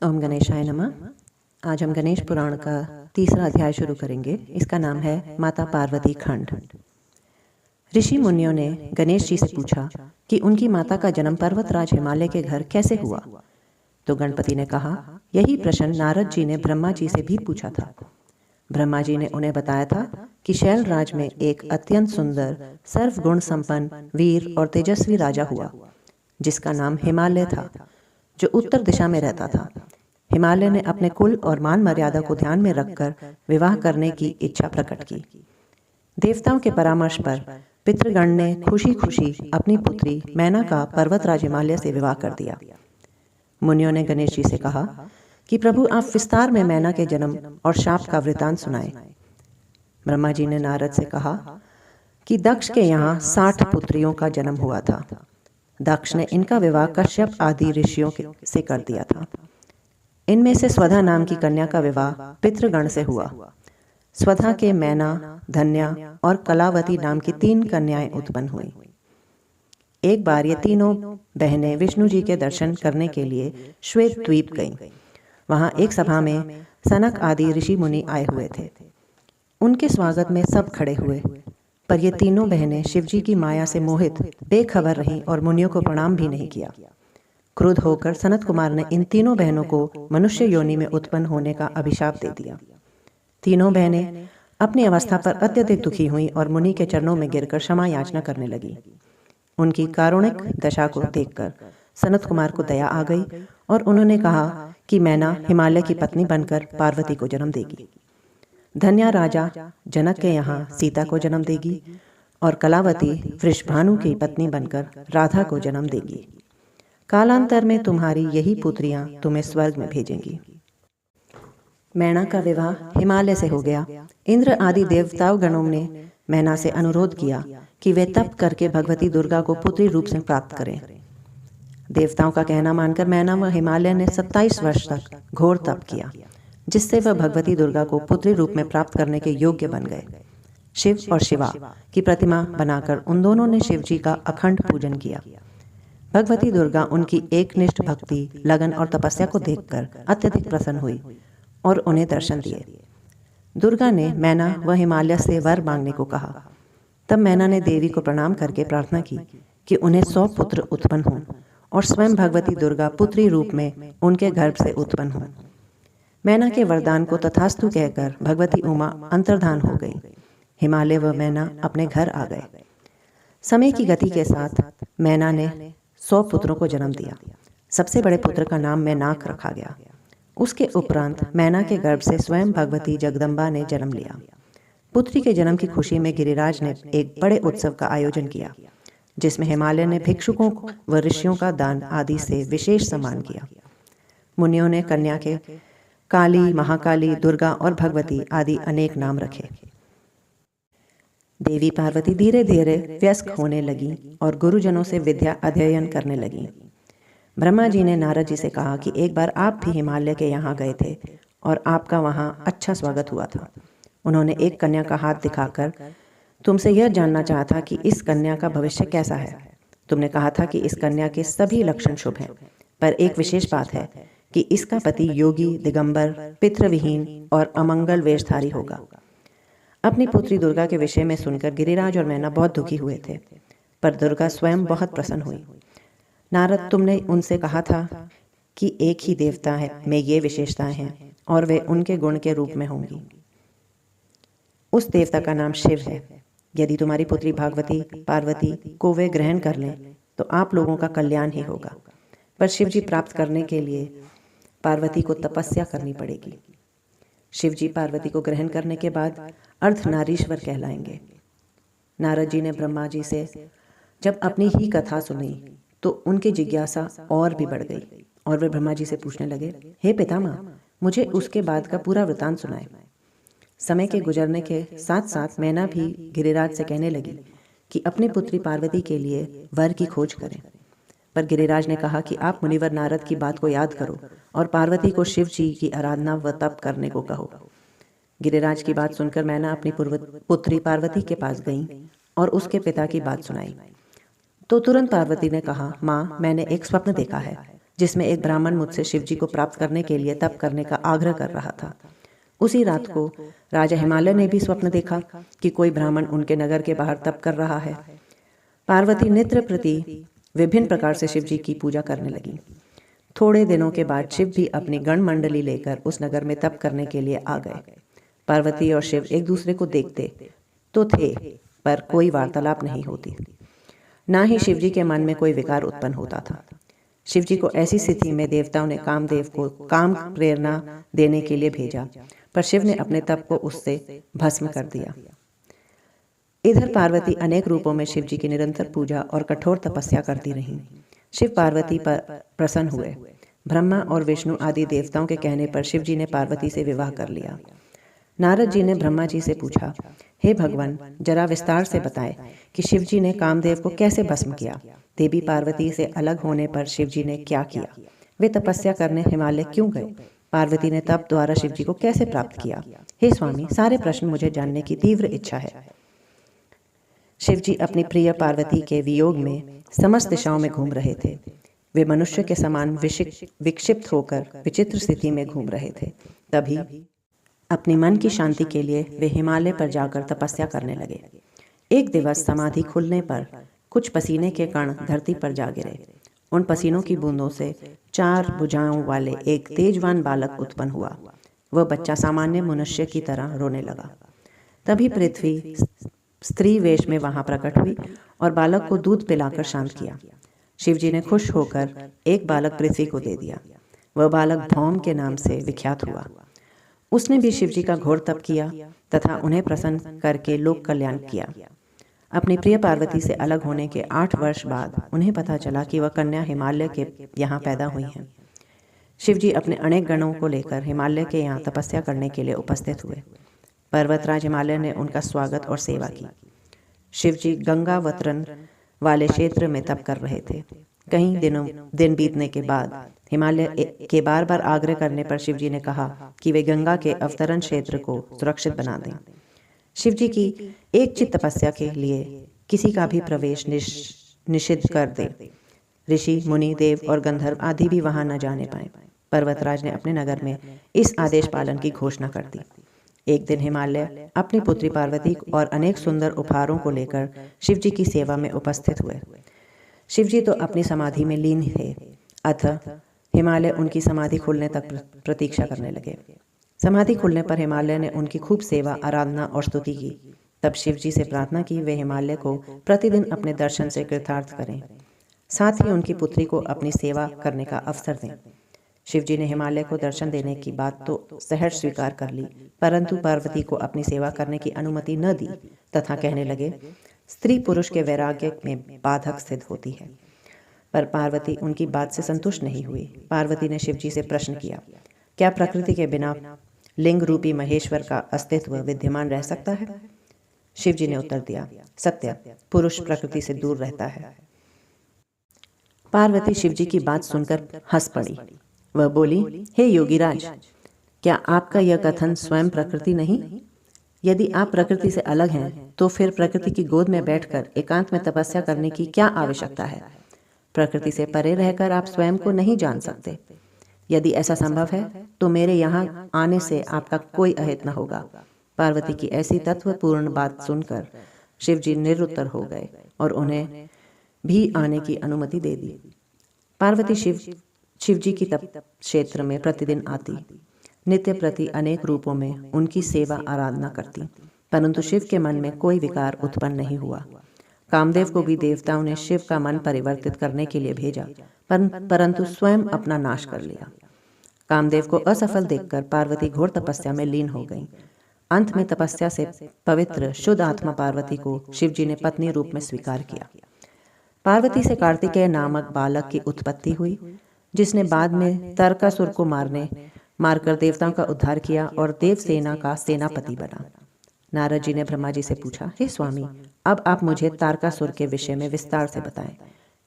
ओम गणेशाय नमः। आज हम गणेश पुराण का तीसरा अध्याय शुरू करेंगे। इसका नाम है माता पार्वती खंड। ऋषि मुनियों ने गणेश जी से पूछा कि उनकी माता का जन्म पर्वतराज हिमालय के घर कैसे हुआ। तो गणपति ने कहा, यही प्रश्न नारद जी ने ब्रह्मा जी से भी पूछा था। ब्रह्मा जी ने उन्हें बताया था कि शैलराज में एक अत्यंत सुंदर, सर्वगुण संपन्न, वीर और तेजस्वी राजा हुआ, जिसका नाम हिमालय था, जो उत्तर दिशा में रहता था। हिमालय ने अपने कुल और मान मर्यादा को ध्यान में रखकर विवाह करने की इच्छा प्रकट की। देवताओं के परामर्श पर पितृगण ने खुशी खुशी अपनी पुत्री मैना का पर्वतराज हिमालय से विवाह कर दिया। मुनियों ने गणेश जी से कहा कि प्रभु, आप विस्तार में मैना के जन्म और शाप का वृतांत सुनाएं। ब्रह्मा जी ने नारद से कहा कि दक्ष के यहाँ 60 पुत्रियों का जन्म हुआ था। दक्ष ने इनका विवाह कश्यप आदि ऋषियों से कर दिया था। इनमें से स्वधा नाम की कन्या का विवाह पितृगण से हुआ। स्वधा के मैना, धन्या और कलावती नाम की 3 कन्याएं उत्पन्न हुई। एक बार ये तीनों बहनें विष्णु जी के दर्शन करने के लिए श्वेत द्वीप गईं। वहां एक सभा में सनक आदि ऋषि मुनि आए हुए थे। उनके स्वागत में सब खड़े हुए, पर ये तीनों बहनें शिवजी की माया से मोहित बेखबर रहीं और मुनियों को प्रणाम भी नहीं किया। क्रुद्ध होकर सनत कुमार ने इन तीनों बहनों को मनुष्य योनि में उत्पन्न होने का अभिशाप दे दिया। तीनों बहनें अपनी अवस्था पर अत्यधिक दुखी हुईं और मुनि के चरणों में गिरकर क्षमा याचना करने लगी। उनकी कारुणिक दशा को देखकर सनत कुमार को दया आ गई और उन्होंने कहा कि मैना हिमालय की पत्नी बनकर पार्वती को जन्म देगी, धन्या राजा जनक के यहाँ सीता को जन्म देगी और कलावती वृषभानु की पत्नी बनकर राधा को जन्म देगी। कालांतर में तुम्हारी यही पुत्रियां तुम्हें स्वर्ग में भेजेंगी। मैना का विवाह हिमालय से हो गया। इंद्र आदि देवताओं गणों ने मैना से अनुरोध किया कि वे तप करके भगवती दुर्गा को पुत्री रूप से प्राप्त करें। देवताओं का कहना मानकर मैना व हिमालय ने 27 वर्ष तक घोर तप किया, जिससे वह भगवती दुर्गा को पुत्री रूप में प्राप्त करने के योग्य बन गए। शिव और शिवा की प्रतिमा बनाकर उन दोनों ने शिव जी का अखंड पूजन किया। भगवती दुर्गा उनकी एकनिष्ठ भक्ति, लगन और तपस्या को देखकर अत्यधिक प्रसन्न हुई और उन्हें दर्शन दिए। दुर्गा ने मैना व हिमालय से वर मांगने को कहा। तब मैना ने देवी को प्रणाम करके प्रार्थना की कि उन्हें 100 पुत्र उत्पन्न हों और स्वयं भगवती दुर्गा पुत्री रूप में उनके गर्भ से उत्पन्न हों। मैना के वरदान को तथास्तु कहकर भगवती उमा अंतर्धान हो गई। हिमालय व मैना अपने घर आ गए। समय की गति के साथ मैना ने 100 पुत्रों को जन्म दिया। सबसे बड़े पुत्र का नाम मैनाक रखा गया। उसके उपरांत मैना के गर्भ से स्वयं भगवती जगदम्बा ने जन्म लिया। पुत्री के जन्म की खुशी में गिरिराज ने एक बड़े उत्सव का आयोजन किया, जिसमें हिमालय ने भिक्षुकों व ऋषियों का दान आदि से विशेष सम्मान किया। मुनियों ने कन्या के काली, महाकाली, दुर्गा और भगवती आदि अनेक नाम रखे। देवी पार्वती धीरे धीरे व्यस्क होने लगी और गुरुजनों से विद्या अध्ययन करने लगी। ब्रह्मा जी ने नारद जी से कहा कि एक बार आप भी हिमालय के यहाँ गए थे और आपका वहाँ अच्छा स्वागत हुआ था। उन्होंने एक कन्या का हाथ दिखाकर तुमसे यह जानना चाहा था कि इस कन्या का भविष्य कैसा है। तुमने कहा था कि इस कन्या के सभी लक्षण शुभ हैं, पर एक विशेष बात है कि इसका पति योगी, दिगंबर, पितृविहीन और अमंगल वेशधारी होगा। अपनी पुत्री दुर्गा के विषय में सुनकर गिरिराज और मैना बहुत दुखी हुए थे, पर दुर्गा स्वयं बहुत प्रसन्न हुई। नारद, तुमने उनसे कहा था कि एक ही देवता है में ये विशेषताएं हैं और वे उनके गुण के रूप में होंगी। उस देवता का नाम शिव है। यदि तुम्हारी पुत्री भागवती पार्वती को वे ग्रहण कर लें तो आप लोगों का कल्याण ही होगा, पर शिव जी प्राप्त करने के लिए पार्वती को तपस्या करनी पड़ेगी। शिव जी पार्वती को ग्रहण करने के बाद अर्धनारीश्वर कहलाएंगे। नारद जी ने ब्रह्मा जी से जब अपनी ही कथा सुनी तो उनकी जिज्ञासा और भी बढ़ गई और वे ब्रह्मा जी से पूछने लगे, हे पितामह, मुझे उसके बाद का पूरा वृतांत सुनाए। समय के गुजरने के साथ साथ मैना भी गिरिराज से कहने लगी कि अपनी पुत्री पार्वती के लिए वर की खोज करें, पर गिरिराज ने कहा कि आप मुनिवर नारद की बात को याद करो और पार्वती को शिव जी की आराधना व तप करने को कहो। गिरिराज की बात सुनकर मैना अपनी पुत्री पार्वती के पास गई और उसके पिता की बात सुनाई। तो तुरंत पार्वती ने कहा, माँ, मैंने एक स्वप्न देखा है। जिसमें एक ब्राह्मण मुझसे शिवजी को प्राप्त करने के लिए तप करने का आग्रह कर रहा था। उसी रात को राजा हिमालय ने भी स्वप्न देखा कि कोई ब्राह्मण उनके नगर के बाहर तप कर रहा है। पार्वती नित्य प्रति विभिन्न प्रकार से शिवजी की पूजा करने लगी। थोड़े दिनों के बाद शिव भी अपनी गण मंडली लेकर उस नगर में तप करने के लिए आ गए। पार्वती और शिव एक दूसरे को देखते तो थे, पर कोई वार्तालाप नहीं होती। ना ही शिवजी के मन में कोई विकार उत्पन्न होता था। शिवजी को ऐसी स्थिति में देवताओं ने कामदेव को काम प्रेरणा देने के लिए भेजा, पर शिव ने अपने तप को उससे भस्म कर दिया। इधर पार्वती अनेक रूपों में शिवजी की निरंतर पूजा और कठोर तपस्या करती रहीं। शिव पार्वती पर प्रसन्न हुए। ब्रह्मा और विष्णु आदि देवताओं के कहने पर शिवजी ने पार्वती से विवाह कर लिया। नारद जी ने ब्रह्मा जी से पूछा, हे भगवान, जरा विस्तार से बताएं कि शिवजी ने कामदेव को कैसे भस्म किया। देवी पार्वती से अलग होने पर शिवजी ने क्या किया? वे तपस्या करने हिमालय क्यों गए? पार्वती ने तप द्वारा शिवजी को कैसे प्राप्त किया? हे स्वामी, सारे प्रश्न मुझे जानने की तीव्र इच्छा है। शिवजी अपनी प्रिय पार्वती के वियोग में समस्त दिशाओं में घूम रहे थे। वे मनुष्य के समान विक्षिप्त होकर विचित्र स्थिति में घूम रहे थे। तभी अपनी मन की शांति के लिए वे हिमालय पर जाकर तपस्या करने लगे। एक दिवस समाधि खुलने पर कुछ पसीने के कण धरती पर जा गिरे। उन पसीनों की बूंदों से 4 भुजाओं वाले एक तेजवान बालक उत्पन्न हुआ। वह बच्चा सामान्य मनुष्य की तरह रोने लगा। तभी पृथ्वी स्त्री वेश में वहां प्रकट हुई और बालक को दूध पिलाकर शांत किया। शिवजी ने खुश होकर एक बालक पृथ्वी को दे दिया। वह बालक भौम के नाम से विख्यात हुआ। उसने भी शिवजी का घोर तप किया तथा उन्हें प्रसन्न करके लोक कल्याण किया। अपनी प्रिय पार्वती से अलग होने के 8 वर्ष बाद उन्हें पता चला कि वह कन्या हिमालय के यहाँ पैदा हुई हैं। शिवजी अपने अनेक गणों को लेकर हिमालय के यहाँ तपस्या करने के लिए उपस्थित हुए। पर्वतराज हिमालय ने उनका स्वागत और सेवा की। शिवजी गंगावतरण वाले क्षेत्र में तप कर रहे थे। कई दिन बीतने के बाद हिमालय के बार बार आग्रह करने पर शिवजी ने कहा कि वे गंगा के अवतरण क्षेत्र को सुरक्षित बना दें। शिवजी की एक चित्त तपस्या के लिए किसी का भी प्रवेश निषिद्ध कर दे। ऋषि, मुनि, देव और गंधर्व आदि भी वहां न जाने पाए। पर्वतराज ने अपने नगर में इस आदेश पालन की घोषणा कर दी। एक दिन हिमालय अपनी पुत्री पार्वती और अनेक सुंदर उपहारों को लेकर शिवजी की सेवा में उपस्थित हुए। शिवजी तो अपनी समाधि में लीन थे, अतः हिमालय उनकी समाधि खुलने तक प्रतीक्षा करने लगे। समाधि खुलने पर हिमालय ने उनकी खूब सेवा, आराधना और स्तुति की। तब शिवजी से प्रार्थना की वे हिमालय को प्रतिदिन अपने दर्शन से कृतार्थ करें, साथ ही उनकी पुत्री को अपनी सेवा करने का अवसर दें। शिवजी ने हिमालय को दर्शन देने की बात तो सहर्ष स्वीकार कर ली, परंतु पार्वती को अपनी सेवा करने की अनुमति न दी तथा कहने लगे, स्त्री पुरुष के वैराग्य में बाधक सिद्ध होती है। पर पार्वती उनकी बात से संतुष्ट नहीं हुई। पार्वती ने शिवजी से प्रश्न किया, क्या प्रकृति के बिना लिंग रूपी महेश्वर का अस्तित्व विद्यमान रह सकता है? शिवजी ने उत्तर दिया, सत्य, पुरुष प्रकृति से दूर रहता है। पार्वती शिवजी की बात सुनकर हंस पड़ी। वह बोली, हे योगीराज, क्या आपका यह कथन स्वयं प्रकृति नहीं? यदि आप प्रकृति से अलग हैं, तो फिर प्रकृति की गोद में बैठकर एकांत में तपस्या करने की क्या आवश्यकता है? प्रकृति से परे रहकर आप स्वयं को नहीं जान सकते। यदि ऐसा संभव है, तो मेरे यहाँ आने से आपका कोई अहित न होगा। पार्वती की ऐसी तत्वपूर्ण बात सुनकर शिवजी निरुत्तर हो गए और उन्हें भी आने की अनुमति दे दी। पार्वती शिवजी की तप क्षेत्र में प्रतिदिन आती, नित्य प्रति अनेक रूपों में उनकी सेवा आराधना करती, परंतु शिव के मन में कोई विकार उत्पन्न नहीं हुआ। कामदेव को भी देवताओं ने शिव का मन परिवर्तित करने के लिए भेजा, परंतु स्वयं अपना नाश कर लिया। कामदेव को असफल देखकर पार्वती घोर तपस्या में लीन हो गई। अंत में तपस्या से पवित्र शुद्ध आत्मा पार्वती को शिवजी ने पत्नी रूप में स्वीकार किया। पार्वती से कार्तिकेय नामक बालक की उत्पत्ति हुई, जिसने बाद में तारकासुर को मारकर देवताओं का उद्धार किया और देव सेना का सेनापति बना। नारद जी ने ब्रह्मा जी से पूछा, हे स्वामी, अब आप मुझे तारकासुर के विषय में विस्तार से बताएं।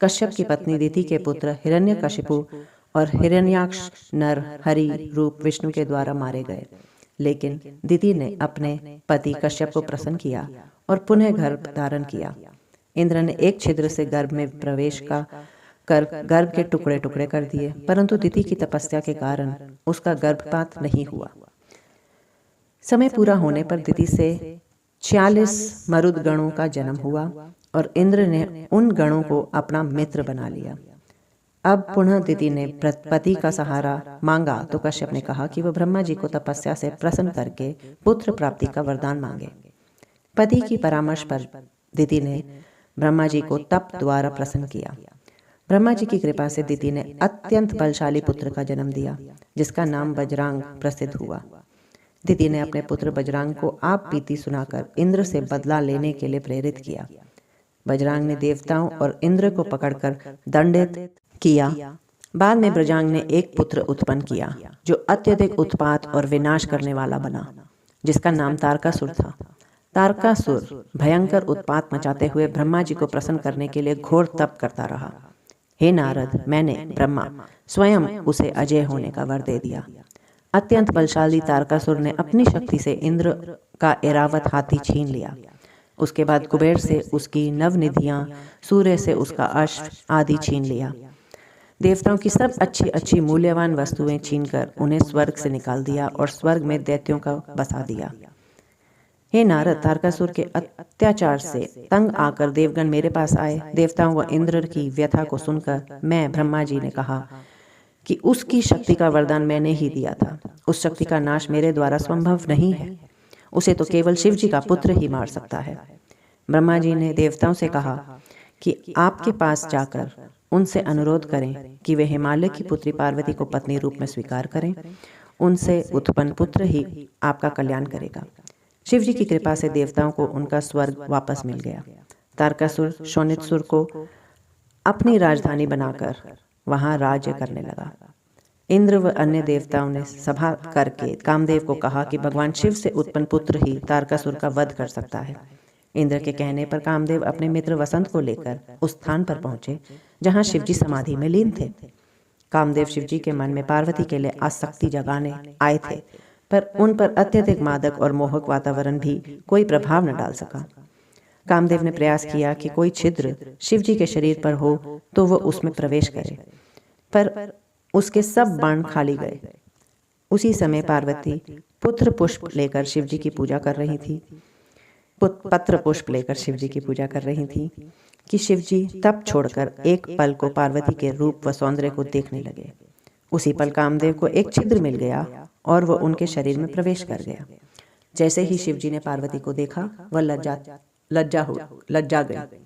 कश्यप की पत्नी दिति के पुत्र हिरण्यकशिपु और हिरण्याक्ष नर हरि रूप विष्णु के द्वारा मारे गए, लेकिन दिति ने अपने पति कश्यप को प्रसन्न किया और पुनः गर्भ धारण किया। इंद्र ने एक छिद्र से गर्भ में प्रवेश कर गर्भ के टुकड़े टुकड़े कर दिए, परंतु दिति की तपस्या के कारण उसका गर्भपात नहीं हुआ। समय पूरा होने पर दिति से 46 मरुद गणों का जन्म हुआ और इंद्र ने उन गणों को अपना मित्र बना लिया। अब पुनः दिति ने पति का सहारा मांगा तो कश्यप ने कहा कि वह ब्रह्मा जी को तपस्या से प्रसन्न करके पुत्र प्राप्ति का वरदान मांगे। पति की परामर्श पर दिति ने ब्रह्मा जी को तप द्वारा प्रसन्न किया। ब्रह्मा जी की कृपा से दिति ने अत्यंत बलशाली पुत्र का जन्म दिया, जिसका नाम बजरांग प्रसिद्ध हुआ। दिति ने अपने पुत्र बजरांग को आप बीती सुनाकर इंद्र से बदला लेने के लिए प्रेरित किया। बजरांग ने देवताओं और इंद्र को पकड़कर दंडित किया। बाद में बजरांग ने एक पुत्र उत्पन्न किया जो अत्यधिक उत्पात और विनाश करने वाला बना, जिसका नाम तारकासुर था। तारकासुर भयंकर उत्पात मचाते हुए ब्रह्मा जी को प्रसन्न करने के लिए घोर तप करता रहा। हे नारद, मैंने ब्रह्मा स्वयं उसे अजय होने का वर दे दिया। अत्यंत बलशाली तारकासुर ने अपनी शक्ति से इंद्र का ऐरावत हाथी छीन लिया। उसके बाद कुबेर से उसकी नवनिधियां, सूर्य से उसका अश्व आदि छीन लिया। देवताओं की सब अच्छी अच्छी मूल्यवान वस्तुएं छीनकर उन्हें स्वर्ग से निकाल दिया और स्वर्ग में दैत्यों का बसा दिया। हे नारद, तारकासुर के अत्याचार से तंग आकर देवगण मेरे पास आए। देवताओं व इंद्र की व्यथा को सुनकर मैं ब्रह्मा जी ने कहा कि उसकी शक्ति का वरदान मैंने ही दिया था। उस शक्ति का नाश मेरे द्वारा संभव नहीं है। उसे तो केवल शिव जी का पुत्र ही मार सकता है। ब्रह्मा जी ने देवताओं से कहा कि आपके पास जाकर उनसे अनुरोध करें कि वे हिमालय की पुत्री पार्वती को पत्नी रूप में स्वीकार करें। उनसे उत्पन्न पुत्र ही आपका कल्याण करेगा। शिव जी की कृपा से देवताओं को उनका स्वर्ग वापस मिल गया। तारकासुर शोणितसुर को अपनी राजधानी बनाकर वहां राज्य करने लगा। इंद्र व अन्य देवताओं ने सभा करके कामदेव को कहा कि भगवान शिव से उत्पन्न पुत्र ही तारकासुर का वध कर सकता है। इंद्र के कहने पर कामदेव अपने मित्र वसंत को लेकर उस स्थान पर पहुंचे जहां शिवजी समाधि में लीन थे। कामदेव शिवजी के मन में पार्वती के लिए आसक्ति जगाने आए थे, पर उन पर अत्यधिक मादक और मोहक वातावरण भी कोई प्रभाव न डाल सका। कामदेव ने प्रयास किया कि कोई छिद्र शिवजी के शरीर पर हो तो वह उसमें प्रवेश करे, पर उसके सब बाण खाली गए। उसी समय पार्वती पुत्र पुष्प लेकर शिवजी की पूजा कर रही थी। पत्र पुष्प लेकर शिवजी की पूजा कर रही थी कि शिवजी तप छोड़कर एक पल को पार्वती के रूप व सौंदर्य को देखने लगे। उसी पल कामदेव को एक छिद्र मिल गया और वह उनके शरीर में प्रवेश कर गया। जैसे ही शिवजी ने पार्वती को देखा, वह लज्जा गई,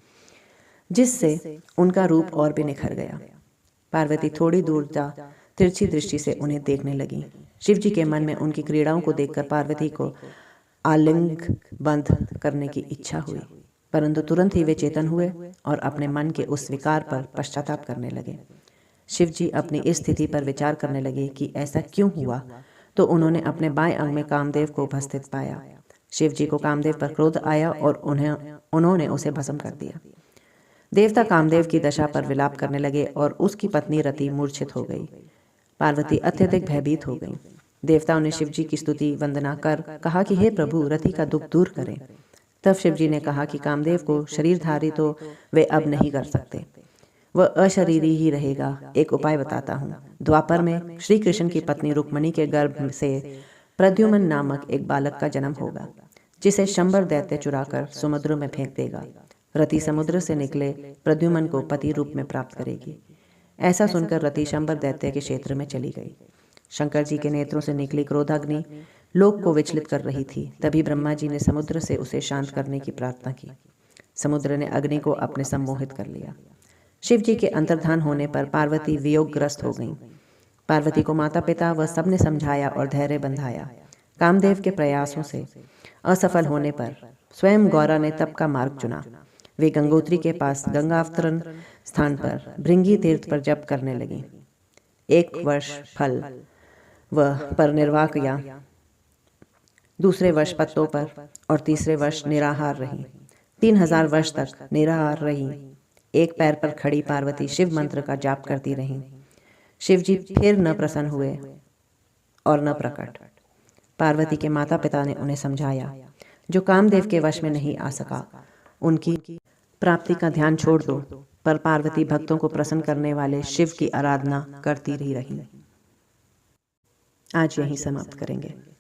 जिससे उनका रूप और भी निखर गया। पार्वती थोड़ी दूर जा तिरछी दृष्टि से उन्हें देखने लगी। शिवजी के मन में उनकी क्रीड़ाओं को देखकर पार्वती को आलिंगन करने की इच्छा हुई, परंतु तुरंत ही वे चेतन हुए और अपने मन के उस विकार पर पश्चाताप करने लगे। शिवजी अपनी इस स्थिति पर विचार करने लगे कि ऐसा क्यों हुआ, तो उन्होंने अपने बाएं अंग में कामदेव को उपस्थित पाया। शिवजी को कामदेव पर क्रोध आया और उन्होंने उसे भस्म कर दिया। देवता कामदेव की दशा पर विलाप करने लगे और उसकी पत्नी रति मूर्छित हो गई। पार्वती अत्यधिक भयभीत हो गई। देवताओं ने शिवजी की स्तुति वंदना कर कहा कि हे प्रभु, रति का दुख दूर करें। तब शिवजी ने कहा कि कामदेव को शरीरधारी तो वे अब नहीं कर सकते, वह अशरीरी ही रहेगा। एक उपाय बताता हूँ। द्वापर में श्री कृष्ण की पत्नी रुक्मणी के गर्भ से प्रद्युम्न नामक एक बालक का जन्म होगा, जिसे शंबर दैत्य चुराकर समुद्र में फेंक देगा। रति समुद्र से निकले प्रद्युम्न को पति रूप में प्राप्त करेगी। ऐसा सुनकर रति शंबर दैत्य के क्षेत्र में चली गई। शंकर जी के नेत्रों से निकली क्रोधाग्नि लोक को विचलित कर रही थी। तभी ब्रह्मा जी ने समुद्र से उसे शांत करने की प्रार्थना की। समुद्र ने अग्नि को अपने सम्मोहित कर लिया। शिव जी के अंतर्धान होने पर पार्वती वियोगग्रस्त हो गईं। पार्वती को माता पिता व सबने समझाया और धैर्य बंधाया। कामदेव के प्रयासों से असफल होने पर स्वयं गौरा ने तप का मार्ग चुना। वे गंगोत्री के पास गंगावतरण स्थान पर भृंगी तीर्थ पर जप करने लगी। 1 वर्ष फल व परिनिर्वाह किया, दूसरे वर्ष पत्तों पर और तीसरे वर्ष निराहार रही। 3000 वर्ष तक निराहार रही। एक पैर पर खड़ी पार्वती शिव मंत्र का जाप करती रही। शिवजी फिर न प्रसन्न हुए और न प्रकट। पार्वती के माता पिता ने उन्हें समझाया, जो कामदेव के वश में नहीं आ सका, उनकी प्राप्ति का ध्यान छोड़ दो। पर पार्वती भक्तों को प्रसन्न करने वाले शिव की आराधना करती ही रही। आज यहीं समाप्त करेंगे।